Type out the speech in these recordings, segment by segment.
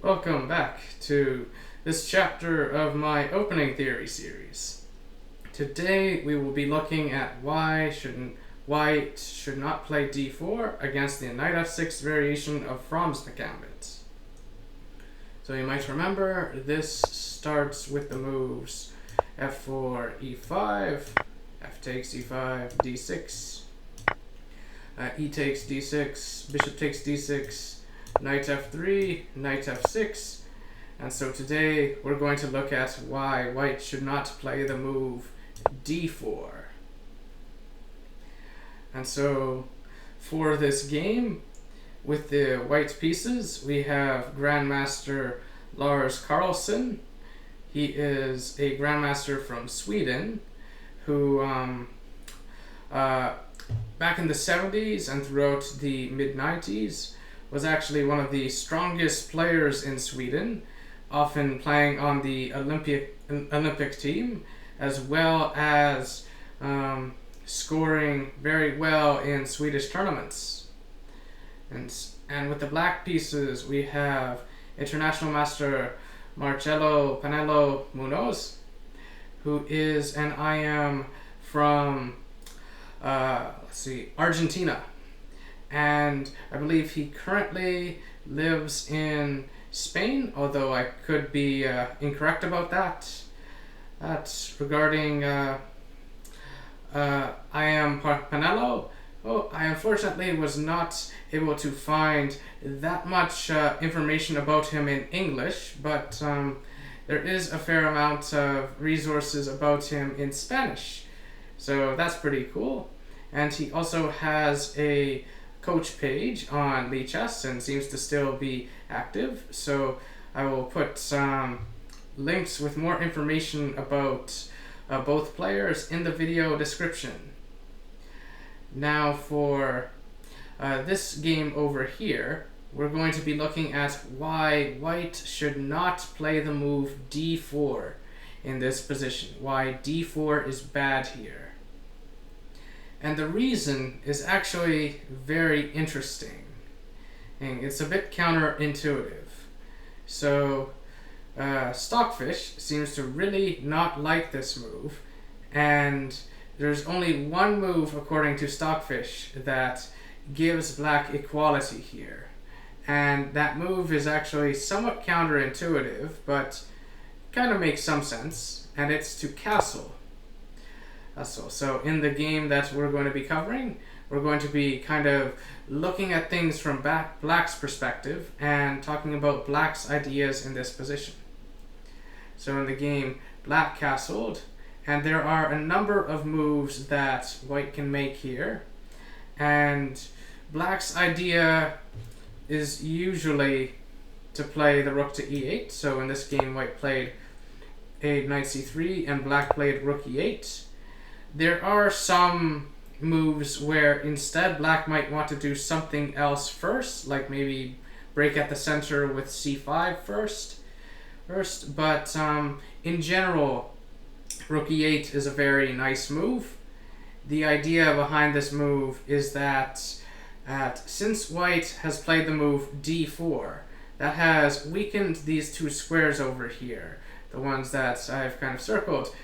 Welcome back to this chapter of my opening theory series. Today we will be looking at why white should not play d4 against the knight f6 variation of Benko Gambit. So you might remember this starts with the moves f4, e5, f takes e5, d6, e takes d6, bishop takes d6, knight f3, knight f6, and so today we're going to look at why white should not play the move d4. And so for this game, with the white pieces, we have grandmaster Lars Karlsson. He is a grandmaster from Sweden who back in the 70s and throughout the mid-90s was actually one of the strongest players in Sweden, often playing on the Olympic team, as well as scoring very well in Swedish tournaments. And with the black pieces, we have international master Marcelo Panelo Munoz, who is an IM from Argentina. And I believe he currently lives in Spain, although I could be incorrect about that. That's regarding I am Panelo. Oh, I unfortunately was not able to find that much information about him in English, but there is a fair amount of resources about him in Spanish. So that's pretty cool. And he also has a coach page on Lichess and seems to still be active. So I will put some links with more information about both players in the video description. Now for this game over here, we're going to be looking at why white should not play the move d4 in this position. Why d4 is bad here. And the reason is actually very interesting. And it's a bit counterintuitive. So Stockfish seems to really not like this move, and there's only one move, according to Stockfish, that gives black equality here. And that move is actually somewhat counterintuitive, but kind of makes some sense, and it's to castle. So in the game that we're going to be covering, we're going to be kind of looking at things from black's perspective and talking about black's ideas in this position. So in the game, black castled, and there are a number of moves that white can make here. And black's idea is usually to play the rook to e8. So in this game, white played a knight c3 and black played rook e8. There are some moves where instead black might want to do something else first, like maybe break at the center with c5 first. But in general, rook e8 is a very nice move. The idea behind this move is that since white has played the move d4, that has weakened these two squares over here, the ones that I've kind of circled,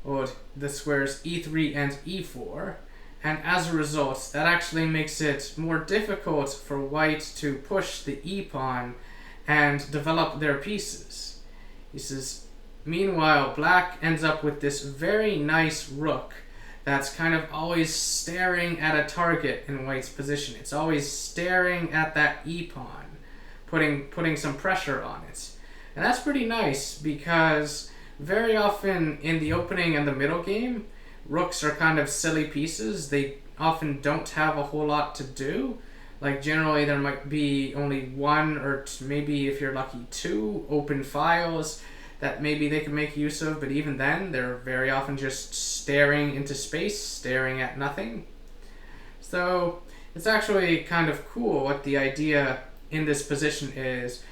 or the squares e3 and e4, and as a result, that actually makes it more difficult for white to push the e-pawn and develop their pieces. Meanwhile, black ends up with this very nice rook that's kind of always staring at a target in white's position. It's always staring at that e-pawn, putting some pressure on it. And that's pretty nice because very often in the opening and the middle game, rooks are kind of silly pieces. They often don't have a whole lot to do. Like generally there might be only one or maybe if you're lucky two open files that maybe they can make use of, but even then they're very often just staring into space, staring at nothing. So it's actually kind of cool what the idea in this position is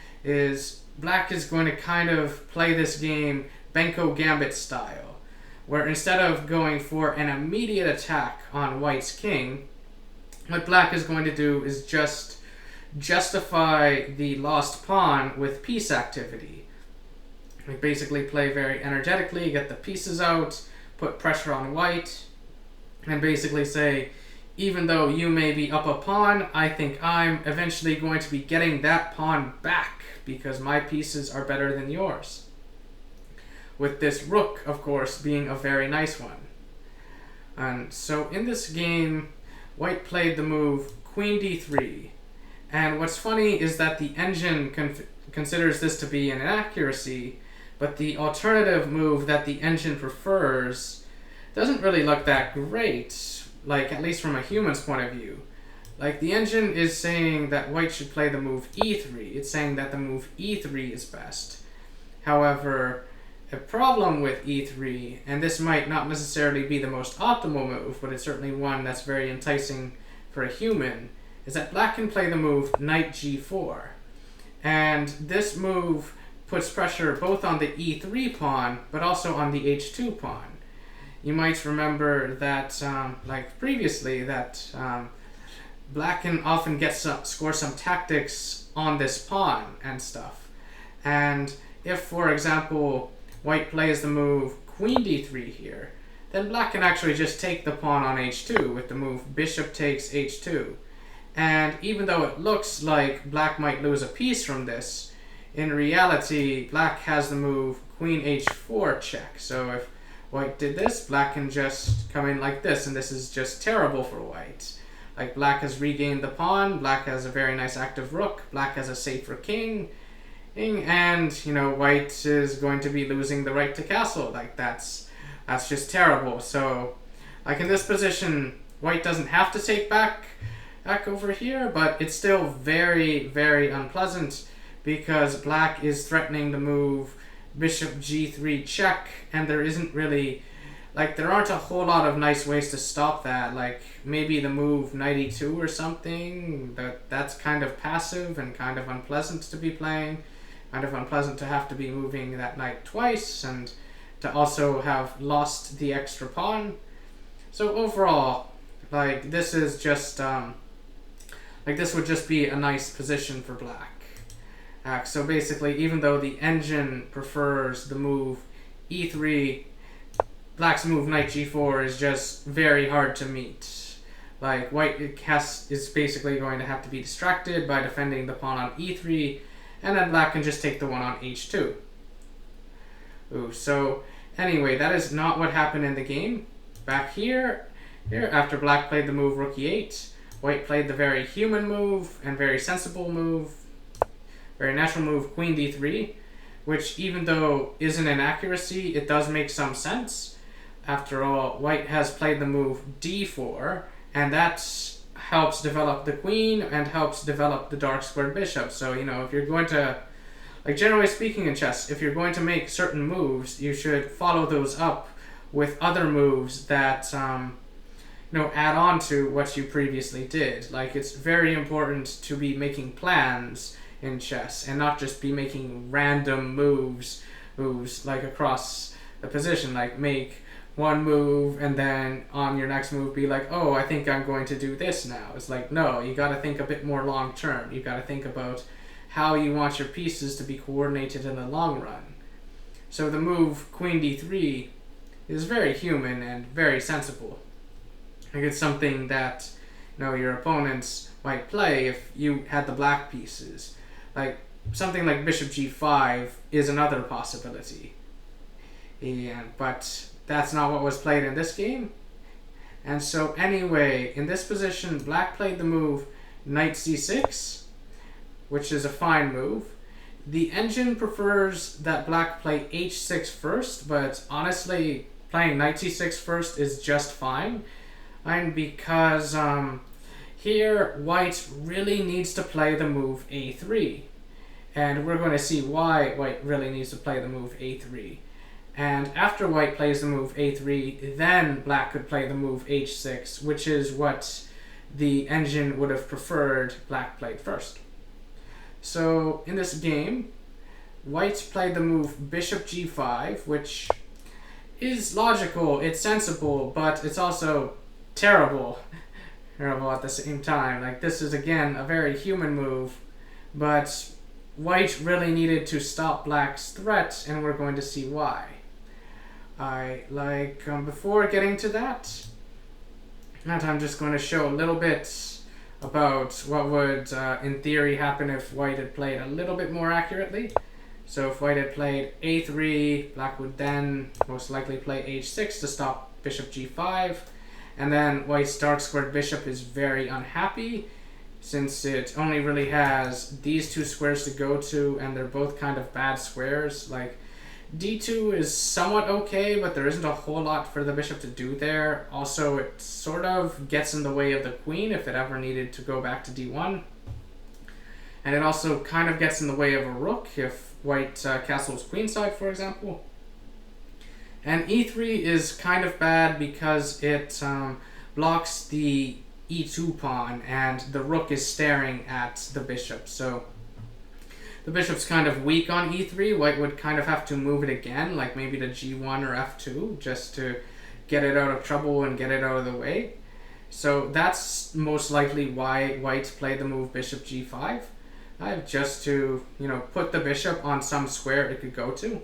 black is going to kind of play this game Benko Gambit style, where instead of going for an immediate attack on white's king, what black is going to do is just justify the lost pawn with piece activity. Like basically play very energetically, get the pieces out, put pressure on white, and basically say, even though you may be up a pawn, I think I'm eventually going to be getting that pawn back because my pieces are better than yours. With this rook, of course, being a very nice one. And so in this game, white played the move queen d3. And what's funny is that the engine considers this to be an inaccuracy, but the alternative move that the engine prefers doesn't really look that great, like at least from a human's point of view. Like the engine is saying that white should play the move e3. It's saying that the move e3 is best. However, a problem with e3, and this might not necessarily be the most optimal move, but it's certainly one that's very enticing for a human, is that black can play the move knight g4. And this move puts pressure both on the e3 pawn, but also on the h2 pawn. You might remember that, like previously, that black can often score some tactics on this pawn and stuff. And if, for example, white plays the move queen d3 here, then black can actually just take the pawn on h2 with the move bishop takes h2. And even though it looks like black might lose a piece from this, in reality, black has the move queen h4 check. So if white did this, black can just come in like this, and this is just terrible for white. Like black has regained the pawn, black has a very nice active rook, black has a safer king, and you know, white is going to be losing the right to castle. Like that's just terrible. So like in this position, white doesn't have to take back over here, but it's still very, very unpleasant because black is threatening the move bishop g3 check, and there isn't really, like, there aren't a whole lot of nice ways to stop that. Like maybe the move knight e2 or something, that's kind of passive and kind of unpleasant to be playing, kind of unpleasant to have to be moving that knight twice and to also have lost the extra pawn. So overall, like this is just like this would just be a nice position for black. So basically, even though the engine prefers the move e3, black's move knight g4 is just very hard to meet. Like white is basically going to have to be distracted by defending the pawn on e3, and then black can just take the one on h2. Ooh, so anyway, that is not what happened in the game. Back here, after black played the move rook e8, white played the very human move and very sensible move, very natural move queen d3, which even though is an inaccuracy, it does make some sense. After all, white has played the move d4, and that helps develop the queen and helps develop the dark squared bishop. So, you know, if you're going to, like generally speaking in chess, if you're going to make certain moves, you should follow those up with other moves that, you know, add on to what you previously did. Like it's very important to be making plans in chess and not just be making random moves like across the position, like make one move and then on your next move be like, oh, I think I'm going to do this now. It's like, no, you got to think a bit more long term. You got to think about how you want your pieces to be coordinated in the long run. So the move queen d3 is very human and very sensible. Like it's something that, you know, your opponents might play if you had the black pieces. Like something like bishop g5 is another possibility. But that's not what was played in this game. And so anyway, in this position, black played the move knight c6, which is a fine move. The engine prefers that black play h6 first, but honestly, playing knight c6 first is just fine. And because here, white really needs to play the move a3. And we're going to see why white really needs to play the move a3. And after white plays the move a3, then black could play the move h6, which is what the engine would have preferred black played first. So in this game, white played the move bishop g5, which is logical, it's sensible, but it's also terrible. terrible at the same time. Like, this is again a very human move, but white really needed to stop black's threat, and we're going to see why. Before getting to that, I'm just going to show a little bit about what would, in theory, happen if white had played a little bit more accurately. So if white had played a3, black would then most likely play h6 to stop bishop g5, and then white's dark squared bishop is very unhappy since it only really has these two squares to go to, and they're both kind of bad squares. Like, d2 is somewhat okay, but there isn't a whole lot for the bishop to do there. Also, it sort of gets in the way of the queen if it ever needed to go back to d1. And it also kind of gets in the way of a rook if white castles queenside, for example. And e3 is kind of bad because it blocks the e2 pawn, and the rook is staring at the bishop. So the bishop's kind of weak on e3. White would kind of have to move it again, like maybe to g1 or f2, just to get it out of trouble and get it out of the way. So that's most likely why white played the move bishop g5. Just to, put the bishop on some square it could go to.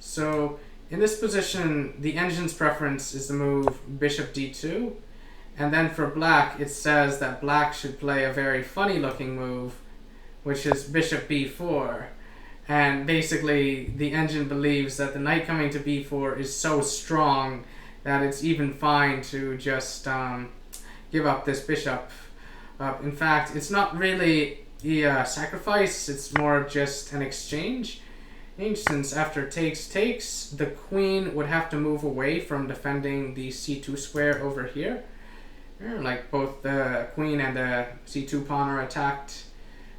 So in this position, the engine's preference is the move bishop d2. And then for black, it says that black should play a very funny looking move, which is bishop b4. And basically, the engine believes that the knight coming to b4 is so strong that it's even fine to just give up this bishop. In fact, it's not really a sacrifice, it's more just an exchange. Since after takes, the queen would have to move away from defending the c2 square over here. Like, both the queen and the c2 pawn are attacked.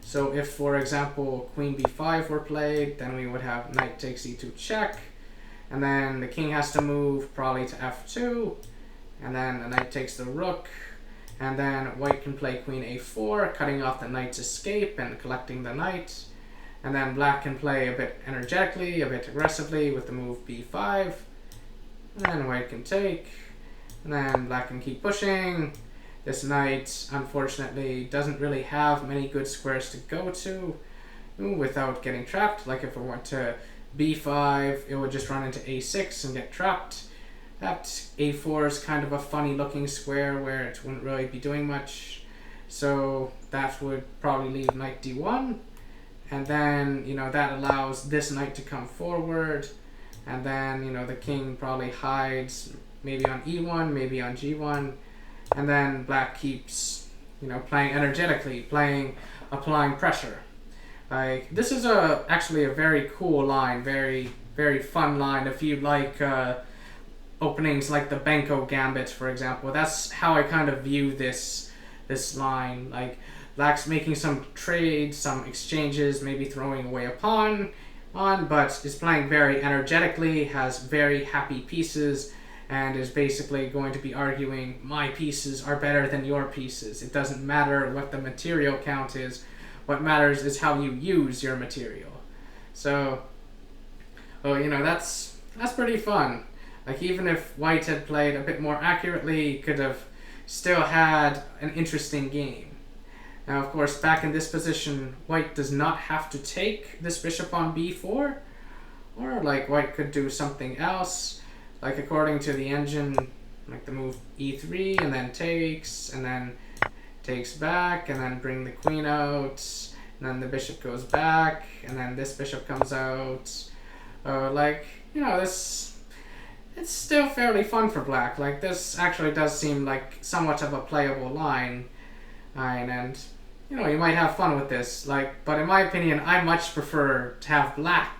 So if, for example, queen b5 were played, then we would have knight takes e2 check, and then the king has to move probably to f2, and then the knight takes the rook, and then white can play queen a4, cutting off the knight's escape and collecting the knight, and then black can play a bit energetically, a bit aggressively with the move b5, and then white can take, and then black can keep pushing. This knight, unfortunately, doesn't really have many good squares to go to without getting trapped. Like, if it went to b5, it would just run into a6 and get trapped. That a4 is kind of a funny looking square where it wouldn't really be doing much. So that would probably leave knight d1. And then, that allows this knight to come forward. And then, the king probably hides maybe on e1, maybe on g1. And then black keeps, playing energetically, applying pressure. Like, this is actually a very cool line, very, very fun line. If you like openings like the Benko Gambit, for example, that's how I kind of view this line. Like, black's making some trades, some exchanges, maybe throwing away a pawn but is playing very energetically, has very happy pieces, and is basically going to be arguing, my pieces are better than your pieces. It doesn't matter what the material count is. What matters is how you use your material. So, that's pretty fun. Like, even if white had played a bit more accurately, could have still had an interesting game. Now, of course, back in this position, white does not have to take this bishop on b4, or white could do something else. Like, according to the engine, like the move e3 and then takes back, and then bring the queen out, and then the bishop goes back, and then this bishop comes out. It's still fairly fun for black. Like, this actually does seem like somewhat of a playable line, and you might have fun with this. But in my opinion, I much prefer to have black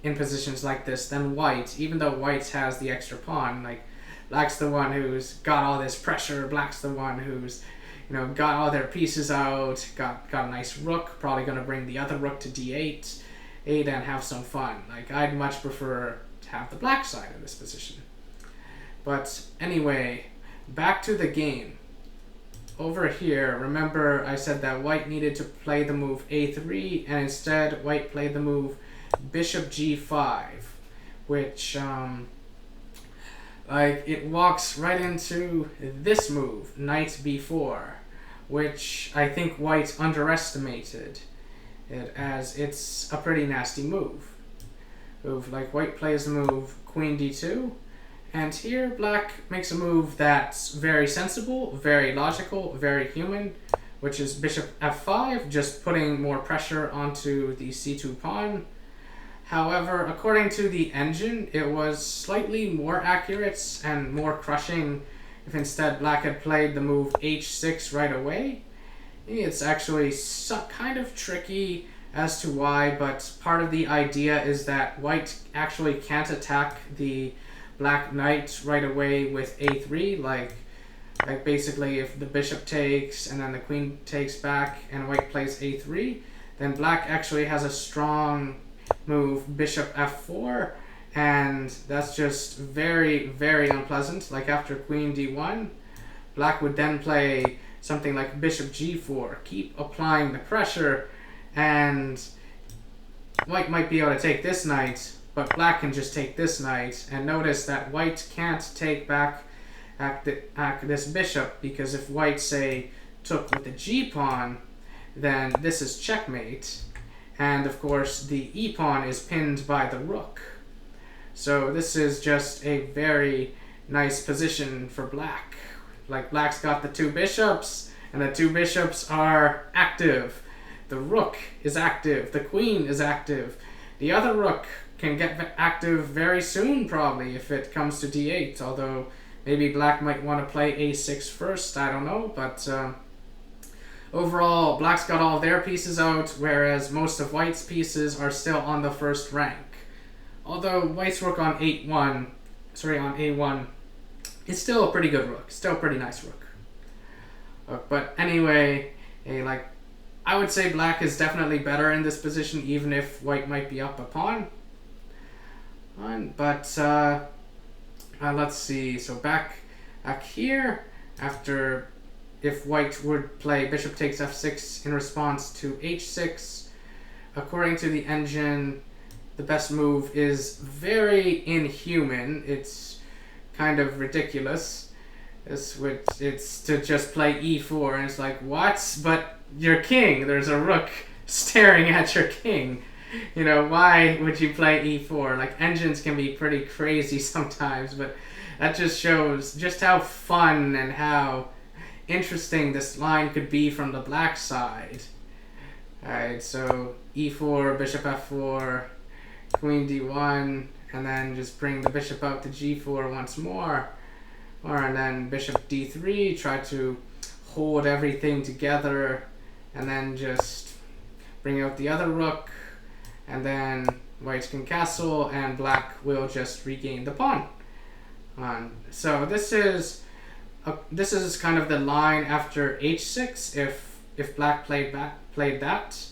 in positions like this than white, even though white has the extra pawn. Like, black's the one who's got all this pressure, black's the one who's got all their pieces out, got a nice rook, probably going to bring the other rook to d8 and have some fun. Like, I'd much prefer to have the black side in this position. But anyway, back to the game. Over here, remember I said that white needed to play the move a3, and instead white played the move bishop g5, which Like, it walks right into this move, knight b4, which I think white underestimated it, as it's a pretty nasty move. Like, white plays the move queen d2, and here black makes a move that's very sensible, very logical, very human, which is bishop f5, just putting more pressure onto the c2 pawn. However, according to the engine, it was slightly more accurate and more crushing if instead black had played the move h6 right away. It's actually kind of tricky as to why, but part of the idea is that white actually can't attack the black knight right away with a3, like basically if the bishop takes and then the queen takes back and white plays a3, then black actually has a strong move bishop f4, and that's just very, very unpleasant. Like after queen d1, black would then play something like bishop g4, keep applying the pressure, and white might be able to take this knight, but black can just take this knight. And notice that white can't take back at this bishop, because if white, say, took with the g pawn, then this is checkmate. And of course, the e pawn is pinned by the rook. So this is just a very nice position for black. Like, black's got the two bishops, and the two bishops are active. The rook is active. The queen is active. The other rook can get active very soon, probably, if it comes to d8. Although maybe black might want to play a6 first. I don't know, but overall, black's got all their pieces out, whereas most of white's pieces are still on the first rank. Although white's rook on on a1, is still a pretty good rook, still a pretty nice rook. But anyway, I would say black is definitely better in this position, even if white might be up a pawn. But let's see. So back here, after, if white would play bishop takes f6 in response to h6, according to the engine, the best move is very inhuman. It's kind of ridiculous. It's to just play e4, and it's like, what? But your king, there's a rook staring at your king. You know, why would you play e4? Like, engines can be pretty crazy sometimes, but that just shows just how fun and how interesting this line could be from the black side. Alright, so e4, bishop f4, queen d1, and then just bring the bishop out to g4 once more. And then bishop d3, try to hold everything together, and then just bring out the other rook, and then white can castle, and black will just regain the pawn. So this is kind of the line after h6 if black played that.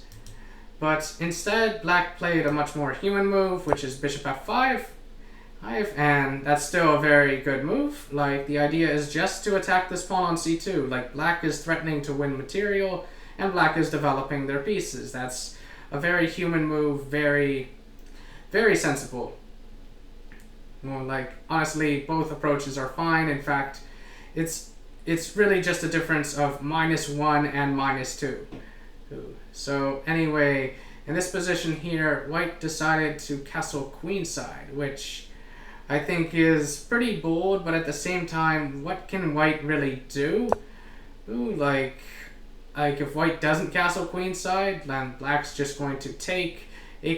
But instead, black played a much more human move, which is bishop f5. And that's still a very good move. Like, the idea is just to attack this pawn on c2. Like, black is threatening to win material, and black is developing their pieces. That's a very human move, very, very sensible. Well, like, honestly, both approaches are fine. In fact, it's really just a difference of -1 and -2. So anyway, in this position here, white decided to castle queenside, which I think is pretty bold, but at the same time, what can white really do? Like if white doesn't castle queenside, then black's just going to take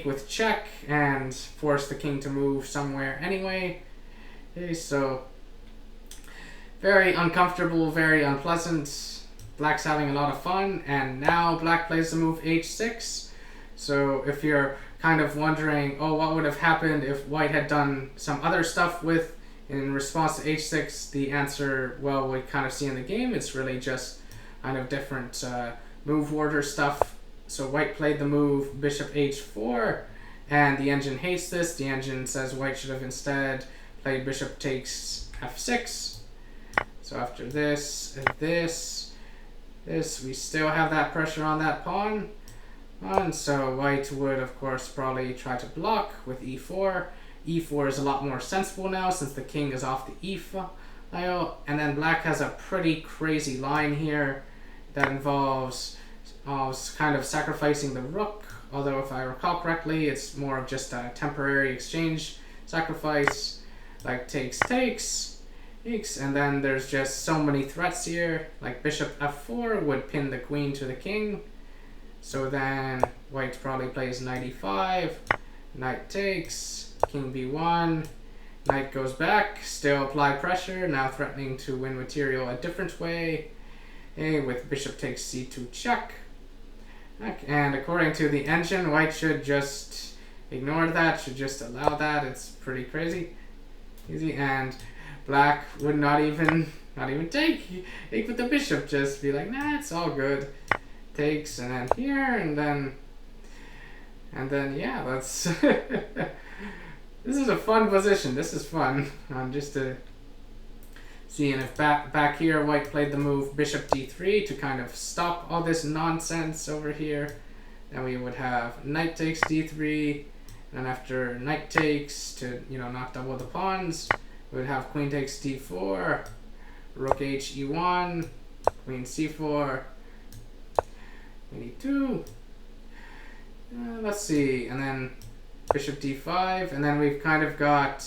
with check and force the king to move somewhere anyway. Okay, so very uncomfortable, very unpleasant. Black's having a lot of fun, and now black plays the move h6. So if you're kind of wondering, oh, what would have happened if white had done some other stuff in response to h6, the answer, well, we kind of see in the game. It's really just kind of different move order stuff. So white played the move bishop h4, and the engine hates this. The engine says white should have instead played bishop takes f6. So after this and this, we still have that pressure on that pawn. And so white would, of course, probably try to block with e4, e4 is a lot more sensible now since the king is off the e file. And then black has a pretty crazy line here that involves kind of sacrificing the rook, although if I recall correctly, it's more of just a temporary exchange sacrifice, like takes, and then there's just so many threats here, like bishop f4 would pin the queen to the king. So then white probably plays knight e5, knight takes, king b1, knight goes back, still apply pressure, now threatening to win material a different way, with bishop takes c2 check. And according to the engine, white should just ignore that, should just allow that. It's pretty easy, and black would not even take with the bishop, just be like, nah, it's all good. Takes, and then here, and then yeah, that's this is a fun position. This is fun. Just to see, and if back here white played the move bishop d3 to kind of stop all this nonsense over here, then we would have knight takes d3, and after knight takes, to not double the pawns, we would have queen takes d4, rook h e1, queen c4, queen e2, let's see, and then bishop d5, and then we've kind of got,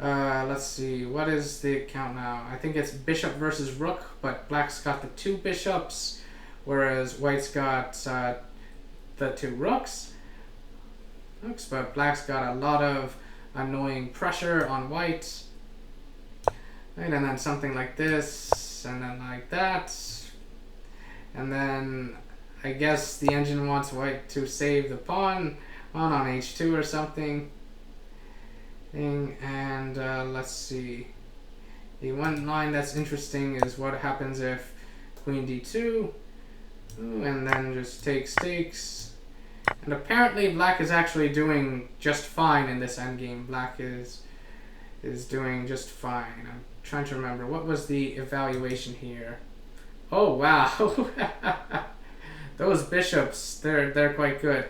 let's see, what is the count now? I think it's bishop versus rook, but black's got the 2 bishops, whereas white's got the 2 rooks. But black's got a lot of annoying pressure on white. Right, and then something like this, and then like that. And then I guess the engine wants white to save the pawn on h2 or something. And let's see. The one line that's interesting is what happens if queen d2, and then just takes. And apparently black is actually doing just fine in this endgame. Black is doing just fine. I'm trying to remember, what was the evaluation here? Oh wow. Those bishops, they're quite good.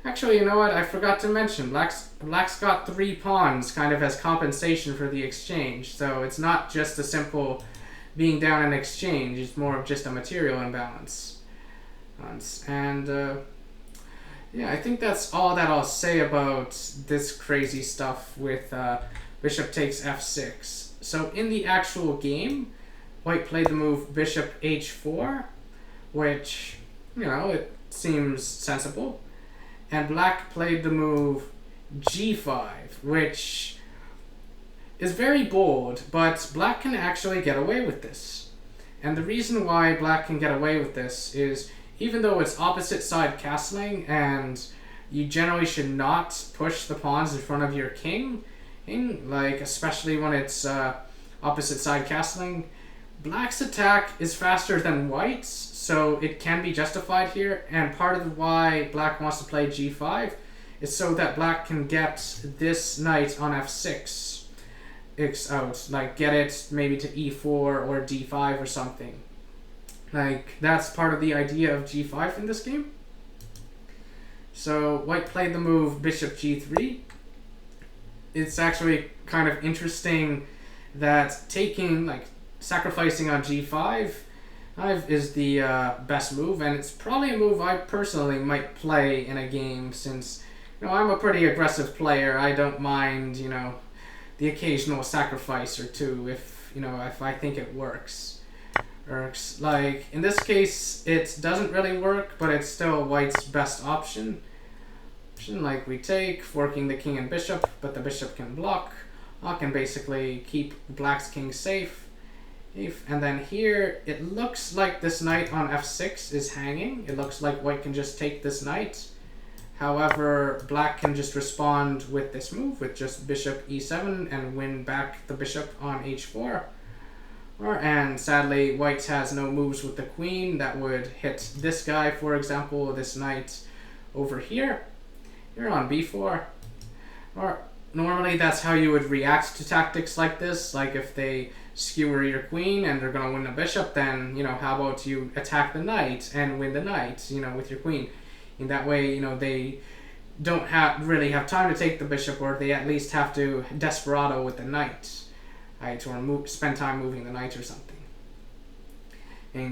Actually, you know what? I forgot to mention, black's got 3 pawns kind of as compensation for the exchange. So it's not just a simple being down in exchange. It's more of just a material imbalance. And yeah, I think that's all that I'll say about this crazy stuff with bishop takes f6. So in the actual game, white played the move bishop h4, which, it seems sensible. And black played the move g5, which is very bold, but black can actually get away with this. And the reason why black can get away with this is, even though it's opposite side castling, and you generally should not push the pawns in front of your king, like especially when it's opposite side castling, black's attack is faster than white's, so it can be justified here. And part of why black wants to play g5 is so that black can get this knight on f6 out, like get it maybe to e4 or d5 or something. Like, that's part of the idea of g5 in this game. So white played the move bishop g3. It's actually kind of interesting that sacrificing on g5 is the best move, and it's probably a move I personally might play in a game, since I'm a pretty aggressive player. I don't mind the occasional sacrifice or two if I think it works. Like in this case, it doesn't really work, but it's still white's best option. Like we take, forking the king and bishop, but the bishop can block. I can basically keep black's king safe. And then here, it looks like this knight on f6 is hanging. It looks like white can just take this knight. However, black can just respond with this move, with just bishop e7, and win back the bishop on h4. And sadly, white has no moves with the queen that would hit this guy, for example, this knight over here. Here on b4. Or normally that's how you would react to tactics like this. Like if they skewer your queen and they're going to win the bishop, then, how about you attack the knight and win the knight, with your queen. In that way, don't really have time to take the bishop, or they at least have to desperado with the knight, right, or spend time moving the knight or something.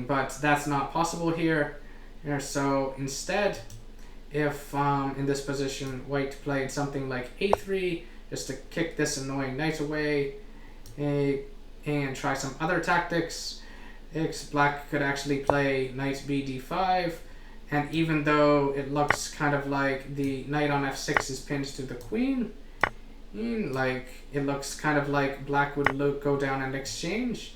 But that's not possible here. So instead, if in this position white played something like a3, just to kick this annoying knight away, and try some other tactics, black could actually play knight b d5, and even though it looks kind of like the knight on f6 is pinned to the queen, like it looks kind of like black would go down and exchange,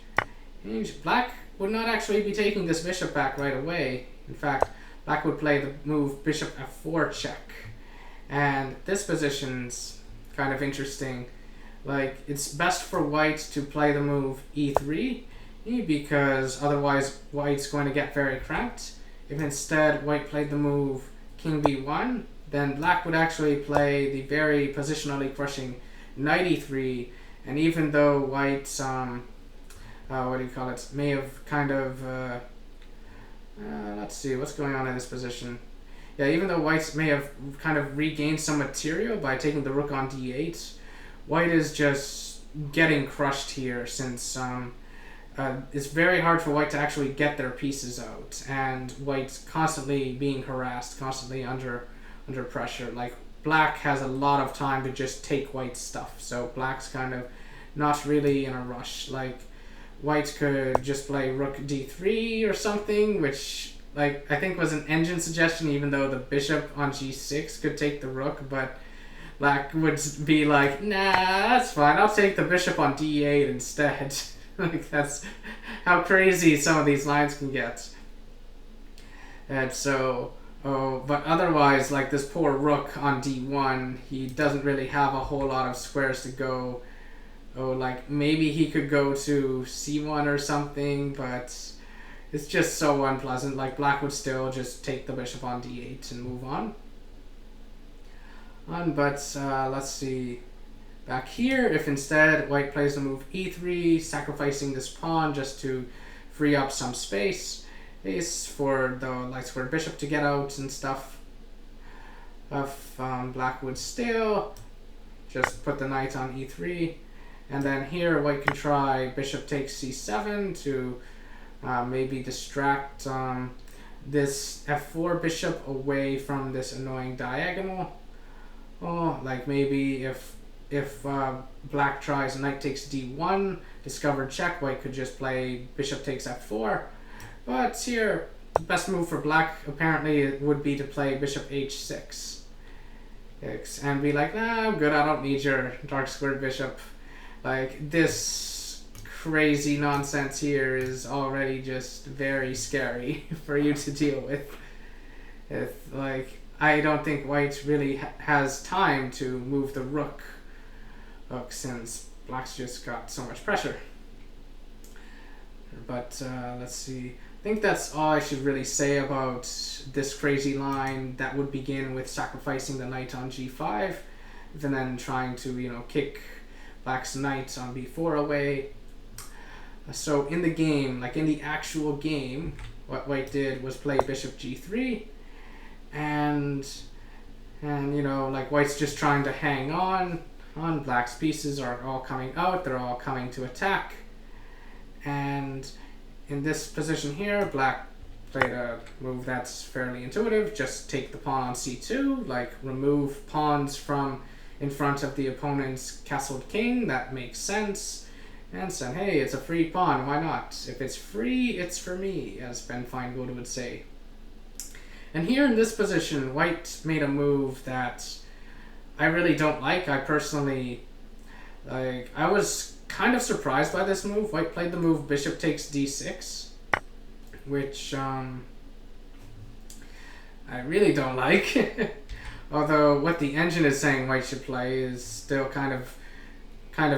black would not actually be taking this bishop back right away. In fact, black would play the move bishop f4 check, and this position's kind of interesting. Like, it's best for white to play the move e3, because otherwise white's going to get very cramped. If instead white played the move king b1, then black would actually play the very positionally crushing knight e3, and even though white may have kind of let's see what's going on in this position. Yeah, even though white may have kind of regained some material by taking the rook on d8, white is just getting crushed here, since it's very hard for white to actually get their pieces out, and white's constantly being harassed, constantly under pressure. Like, black has a lot of time to just take white's stuff, so black's kind of not really in a rush. Like, white could just play rook d3 or something, which, like, I think was an engine suggestion, even though the bishop on g6 could take the rook, but black would be like, nah, that's fine, I'll take the bishop on d8 instead. Like, that's how crazy some of these lines can get. And so, but otherwise, like, this poor rook on d1, he doesn't really have a whole lot of squares to go. Like, maybe he could go to c1 or something, but it's just so unpleasant. Like, black would still just take the bishop on d8 and move on. But let's see. Back here, if instead white plays the move e3, sacrificing this pawn just to free up some space for the bishop to get out and stuff, if black would still just put the knight on e3, and then here white can try bishop takes c7 to maybe distract this f4 bishop away from this annoying diagonal. Like, maybe if black tries knight takes d1, discovered check, white could just play bishop takes f4. But here, the best move for black apparently would be to play bishop h6. And be like, nah, I'm good, I don't need your dark squared bishop. Like, this crazy nonsense here is already just very scary for you to deal with. Like, I don't think white really has time to move the rook, since black's just got so much pressure. But let's see. I think that's all I should really say about this crazy line that would begin with sacrificing the knight on g5, and then trying to, kick black's knight on b4 away. So in the game, like in the actual game, what white did was play bishop g3, and like white's just trying to hang on. Black's pieces are all coming out, they're all coming to attack. And in this position here, black played a move that's fairly intuitive, just take the pawn on c2, like remove pawns from in front of the opponent's castled king. That makes sense. And said, hey, it's a free pawn, why not? If it's free, it's for me, as Ben Feingold would say. And here in this position, white made a move that I really don't like. I personally, I was kind of surprised by this move. White played the move bishop takes d6, which I really don't like. Although what the engine is saying white should play is still kind of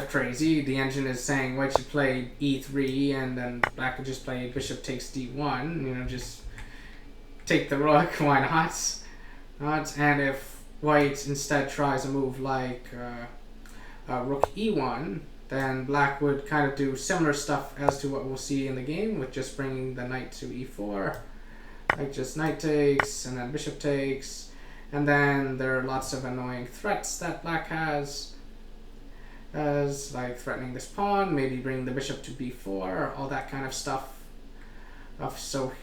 crazy. The engine is saying white should play e3, and then black could just play bishop takes d1, just take the rook, why not? And if white instead tries a move like rook e1, then black would kind of do similar stuff as to what we'll see in the game, with just bringing the knight to e4, like just knight takes, and then bishop takes, And then there are lots of annoying threats that black has, as like threatening this pawn, maybe bringing the bishop to b4, all that kind of stuff. So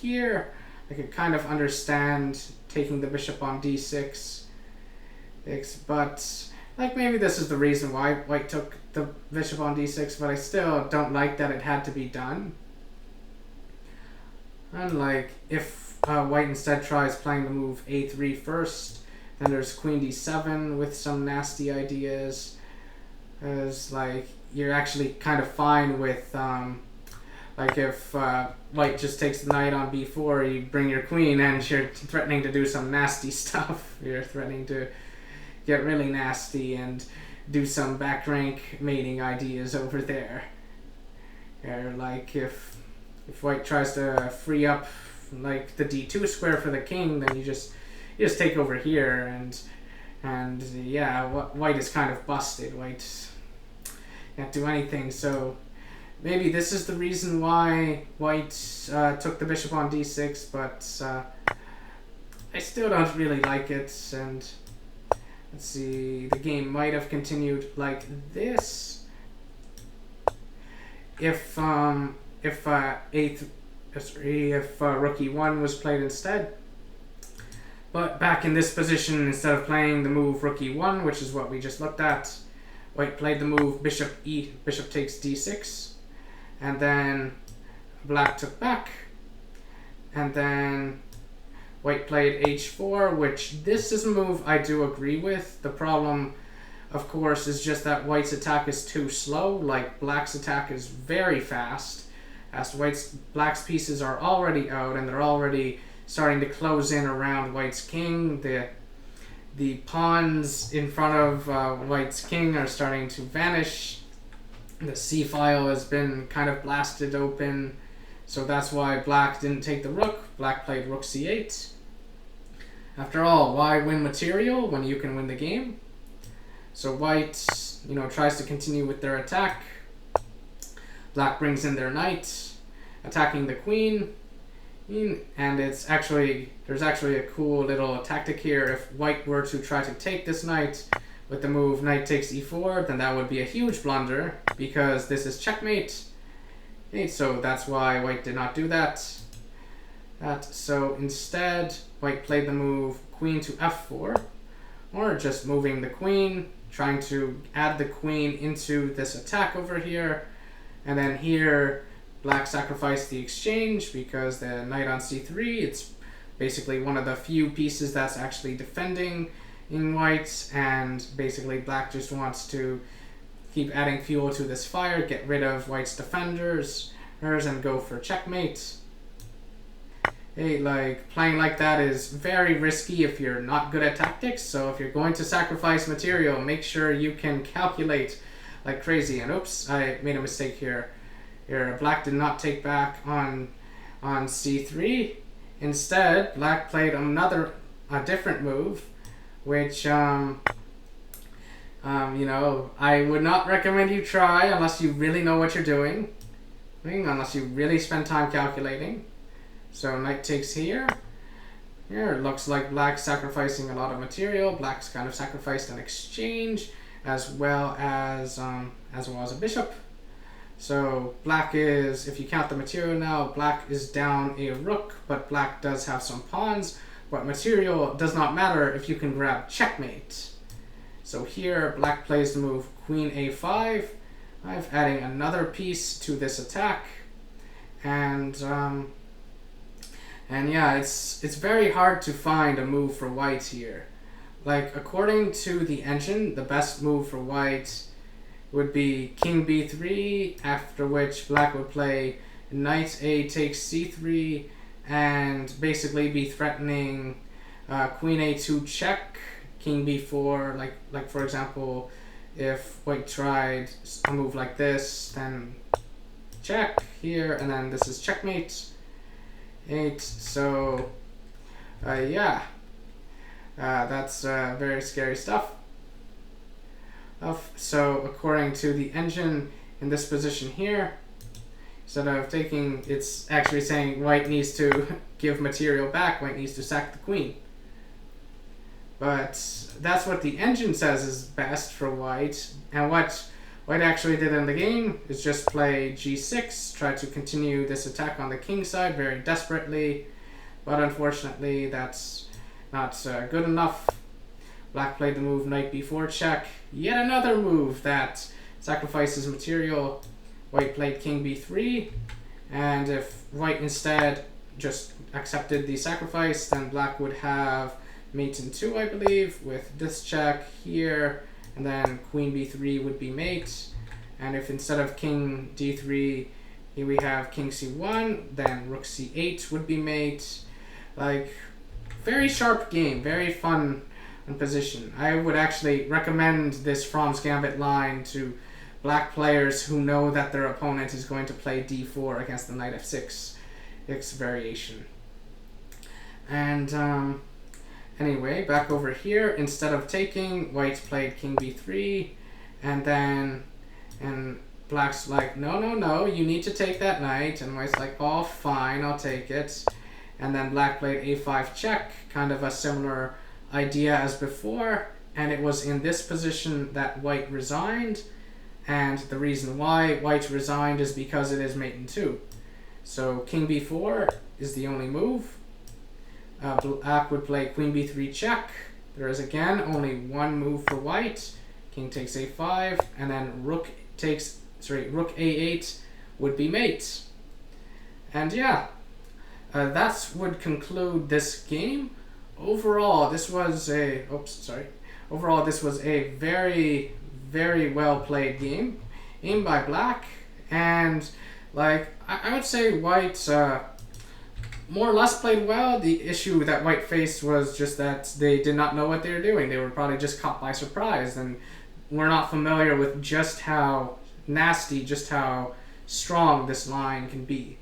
here I could kind of understand taking the bishop on d6, but like maybe this is the reason why white took the bishop on d6, but I still don't like that it had to be done. And like if white instead tries playing the move a3 first, then there's queen d7 with some nasty ideas, as like you're actually kind of fine with like if white just takes the knight on b4, you bring your queen and you're threatening to do some nasty stuff. You're threatening to get really nasty and do some back rank mating ideas over there. Or like if white tries to free up like the d2 square for the king, then you just take over here, and yeah, white is kind of busted. White can't do anything. So maybe this is the reason why white took the bishop on d6, but I still don't really like it. And let's see, the game might have continued like this if rook e1 was played instead. But back in this position, instead of playing the move rook e1, which is what we just looked at, white played the move bishop takes d6, and then black took back, and then white played h4, which this is a move I do agree with. The problem, of course, is just that white's attack is too slow. Like black's attack is very fast, as black's pieces are already out and they're already starting to close in around white's king. The pawns in front of white's king are starting to vanish. The c file has been kind of blasted open, so that's why black didn't take the rook. Black played rook c8. After all, why win material when you can win the game? So white, tries to continue with their attack. Black brings in their knight, attacking the queen, and there's actually a cool little tactic here. If white were to try to take this knight with the move knight takes e4, then that would be a huge blunder, because this is checkmate. Okay, so that's why white did not do that. So instead, white played the move queen to f4, or just moving the queen, trying to add the queen into this attack over here. And then here, black sacrificed the exchange because the knight on c3, it's basically one of the few pieces that's actually defending in white, and basically black just wants to keep adding fuel to this fire, get rid of white's defenders, and go for checkmate. Hey, like playing like that is very risky if you're not good at tactics. So if you're going to sacrifice material, make sure you can calculate like crazy. And oops, I made a mistake here. Black did not take back on c3. Instead, black played a different move, which I would not recommend you try unless you really know what you're doing, unless you really spend time calculating. So knight takes here. Here it looks like black's sacrificing a lot of material. Black's kind of sacrificed an exchange as well as a bishop. So black is, if you count the material now, black is down a rook, but black does have some pawns. But material does not matter if you can grab checkmate. So here black plays the move queen a5. I'm adding another piece to this attack, and yeah, it's very hard to find a move for white here. Like according to the engine, the best move for white would be king b3, after which black would play knight a takes c3 and basically be threatening queen a2 check, king b4, like for example, if white tried a move like this, then check here, and then this is checkmate. So that's very scary stuff. So according to the engine in this position here, instead of taking, it's actually saying white needs to give material back, white needs to sack the queen. But that's what the engine says is best for white. And what white actually did in the game is just play g6, try to continue this attack on the king side very desperately. But unfortunately, that's not good enough. Black played the move knight b4 check. Yet another move that sacrifices material. White played king b3. And if white instead just accepted the sacrifice, then black would have mate in 2, I believe, with this check here, and then queen b3 would be mate. And if instead of king d3, here we have king c1, then rook c8 would be mate. Like, very sharp game, very fun position. I would actually recommend this From's Gambit line to black players who know that their opponent is going to play d4 against the knight f6 variation. And anyway, back over here, instead of taking, white played king b3, and black's like, no, you need to take that knight, and white's like, oh, fine, I'll take it. And then black played a5 check, kind of a similar idea as before, and it was in this position that white resigned. And the reason why white resigned is because it is mate in 2. So king b4 is the only move. Black would play queen b3 check. There is again only one move for white. King takes a5, and then rook a8 would be mate. And yeah, that would conclude this game. Overall, this was a very, very well played game, aimed by black, and like I would say white more or less played well. The issue that white faced was just that they did not know what they were doing. They were probably just caught by surprise, and were not familiar with just how nasty, just how strong this line can be.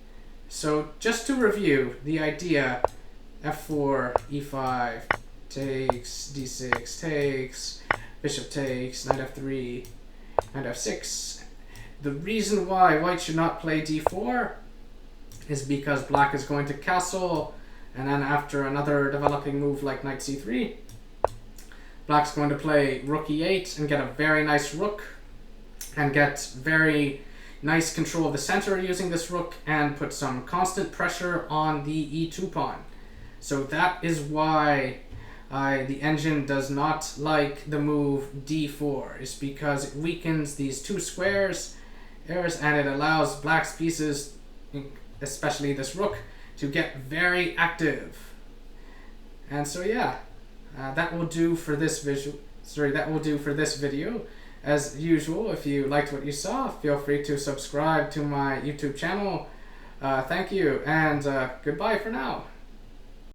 So just to review the idea: f4, e5, takes, d6, takes, bishop takes, knight f3, knight f6. The reason why white should not play d4 is because black is going to castle, and then after another developing move like knight c3, black's going to play rook e8 and get a very nice rook, and get very nice control of the center using this rook, and put some constant pressure on the e2 pawn. So that is why the engine does not like the move d4, is because it weakens these two squares, and it allows black's pieces, especially this rook, to get very active. And so yeah, that will do for this video. As usual, if you liked what you saw, feel free to subscribe to my YouTube channel. Thank you, and goodbye for now.